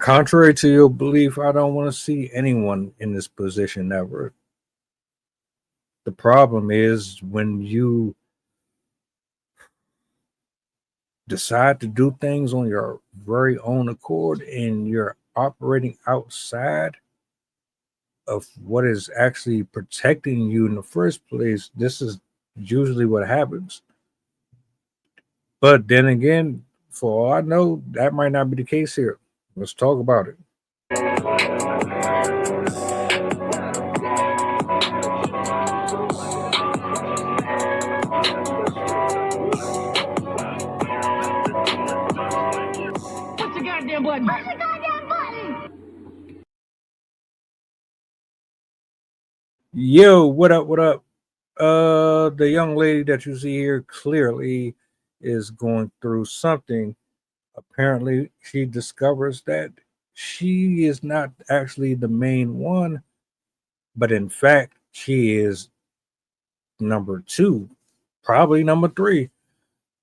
Contrary to your belief, I don't want to see anyone in this position ever. The problem is when you decide to do things on your very own accord and you're operating outside of what is actually protecting you in the first place, this is usually what happens. But then again, for all I know, that might not be the case here. Let's talk about it. What's the goddamn button? What's the goddamn button? Yo, what up? What up? The young lady that you see here clearly is going through something. Apparently, she discovers that she is not actually the main one, but in fact, she is number two, probably number three.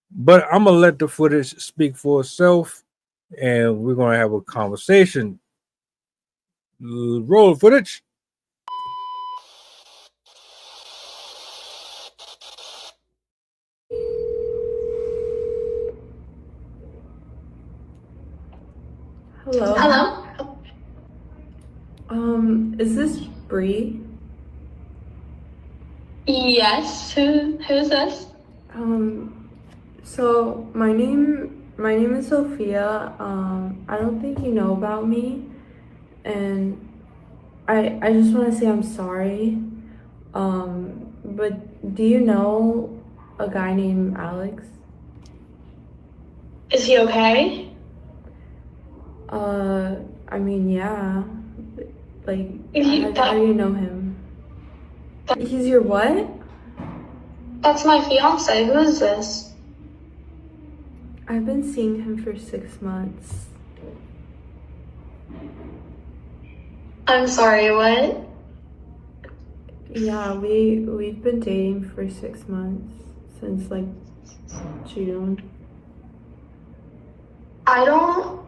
But I'm gonna let the footage speak for itself, and we're gonna have a conversation. Roll footage. Hello. Hello? Is this Bree? Yes. Who's this? So my name is Sophia. I don't think you know about me, and I just want to say I'm sorry. But do you know a guy named Alex? Is he okay? I mean, yeah. Like, He- how that- do you know him? He's your what? That's my fiance. Who is this? I've been seeing him for 6 months. I'm sorry, what? Yeah, we've been dating for 6 months since like June. I don't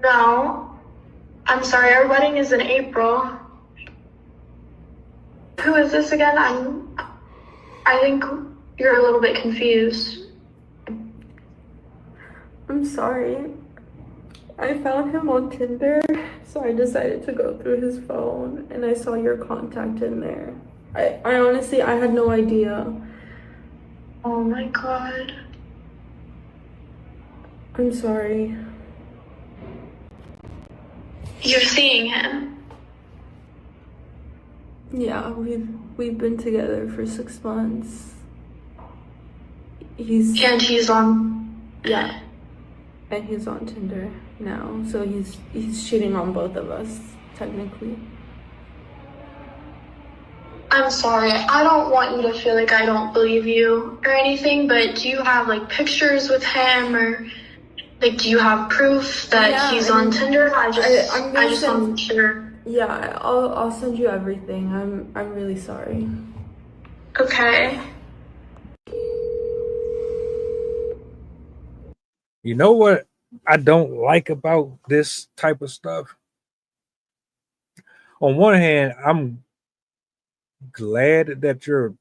know. I'm sorry, our wedding is in April. Who is this again? I think you're a little bit confused. I'm sorry. I found him on Tinder, so I decided to go through his phone and I saw your contact in there. I honestly I had no idea. Oh my god. I'm sorry. You're seeing him. Yeah, we've been together for 6 months. He's And he's on. yeah. And he's on Tinder now, so he's cheating on both of us, technically. I'm sorry, I don't want you to feel like I don't believe you or anything, but do you have like pictures with him or like do you have proof that Yeah, he's I on mean, Tinder? I'm gonna I just send- want to make sure. Yeah, I'll send you everything. I'm really sorry. Okay. You know what I don't like about this type of stuff? On one hand, I'm glad that you're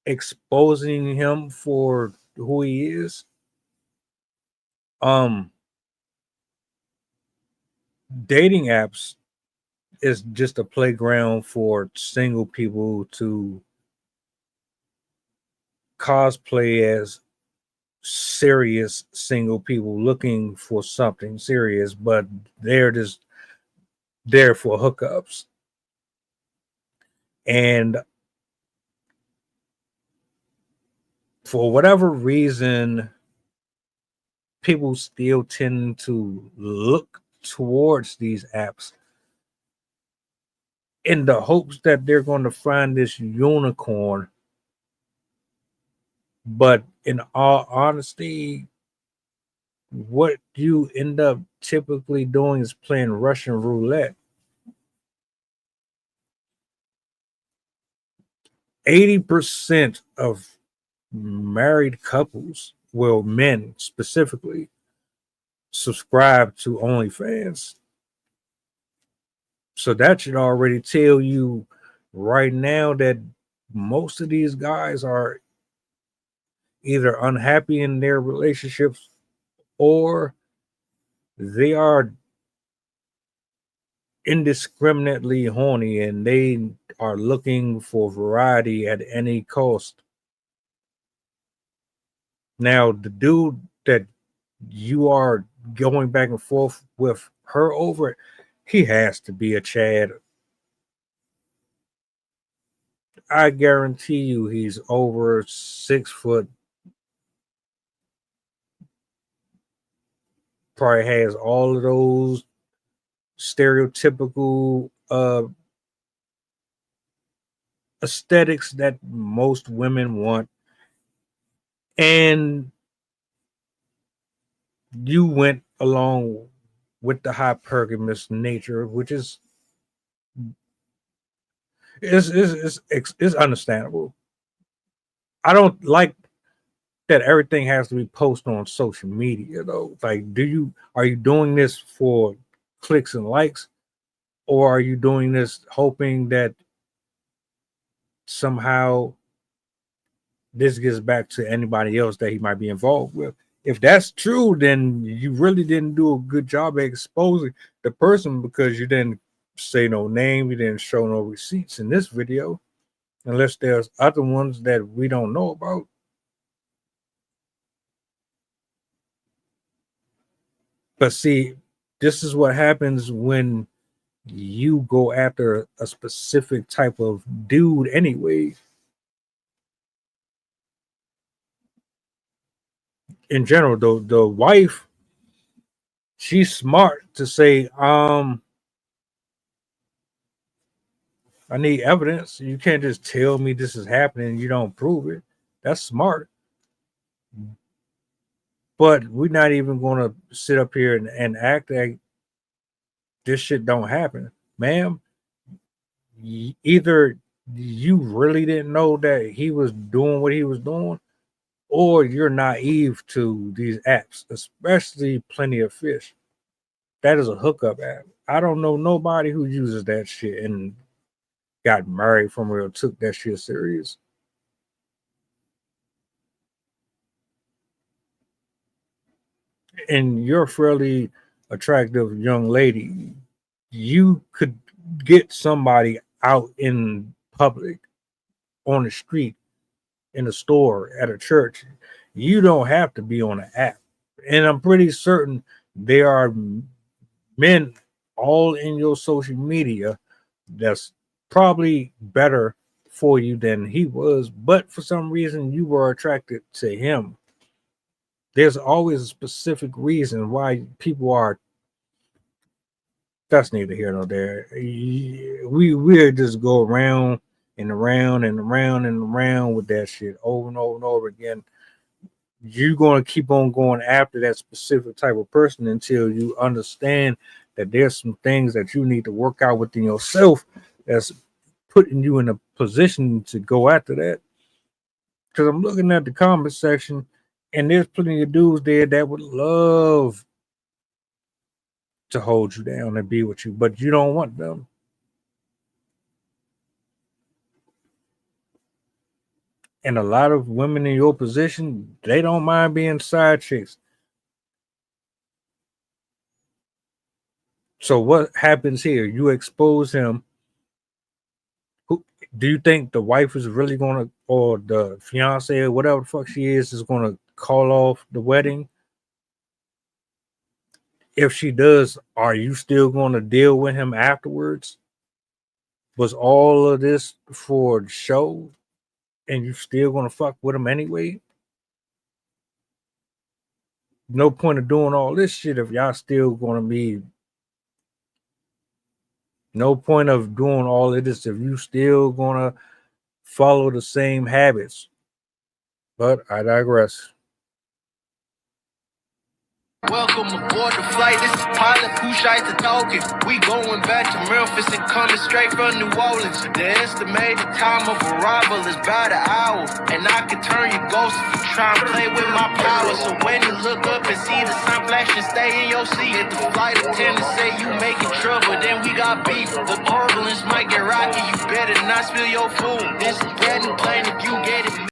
exposing him for who he is. Dating apps is just a playground for single people to cosplay as serious single people looking for something serious, but they're just there for hookups. And for whatever reason, people still tend to look towards these apps in the hopes that they're going to find this unicorn. But in all honesty, what you end up typically doing is playing Russian roulette. 80% of married couples, well, men specifically, subscribe to OnlyFans. So that should already tell you right now that most of these guys are either unhappy in their relationships or they are indiscriminately horny and they are looking for variety at any cost. Now, the dude that you are going back and forth with her over it, he has to be a Chad. I guarantee you he's over 6 foot. Probably has all of those stereotypical aesthetics that most women want. And you went along with the hypergamous nature, which is understandable. I don't like that everything has to be posted on social media though. Like, are you doing this for clicks and likes, or are you doing this hoping that somehow this gets back to anybody else that he might be involved with? If that's true, then you really didn't do a good job at exposing the person, because you didn't say no name, you didn't show no receipts in this video, unless there's other ones that we don't know about. But see, this is what happens when you go after a specific type of dude anyway. In general, the wife, she's smart to say, I need evidence. You can't just tell me this is happening and you don't prove it. That's smart. But we're not even going to sit up here and act like this shit don't happen. Ma'am, either you really didn't know that he was doing what he was doing, or you're naive to these apps, especially Plenty of Fish. That is a hookup app. I don't know nobody who uses that shit and got married from real, took that shit serious. And you're a fairly attractive young lady. You could get somebody out in public, on the street, in a store, at a church. You don't have to be on an app. And I'm pretty certain there are men all in your social media that's probably better for you than he was, but for some reason you were attracted to him. There's always a specific reason why people are. That's neither here nor there. We just go around and around and around and around with that shit over and over and over again. You're going to keep on going after that specific type of person until you understand that there's some things that you need to work out within yourself that's putting you in a position to go after that. Because I'm looking at the comment section, and there's plenty of dudes there that would love to hold you down and be with you, but you don't want them. And a lot of women in your position, they don't mind being side chicks. So what happens here? You expose him. Do you think the wife is really going to, or the fiance or whatever the fuck she is going to call off the wedding? If she does, are you still going to deal with him afterwards? Was all of this for show and you still going to fuck with him anyway? No point of doing all this shit if y'all still going to be. No point of doing all of this if you still going to follow the same habits. But I digress. Welcome aboard the flight. This is pilot Pusha talking. We going back to Memphis and coming straight from New Orleans. The estimated time of arrival is about an hour, and I can turn your ghost if you try and play with my power. So when you look up and see the sun flash action, stay in your seat. If the flight attendant say you making trouble, then we got beef. The turbulence might get rocky, you better not spill your food. This is bread and plain if you get it.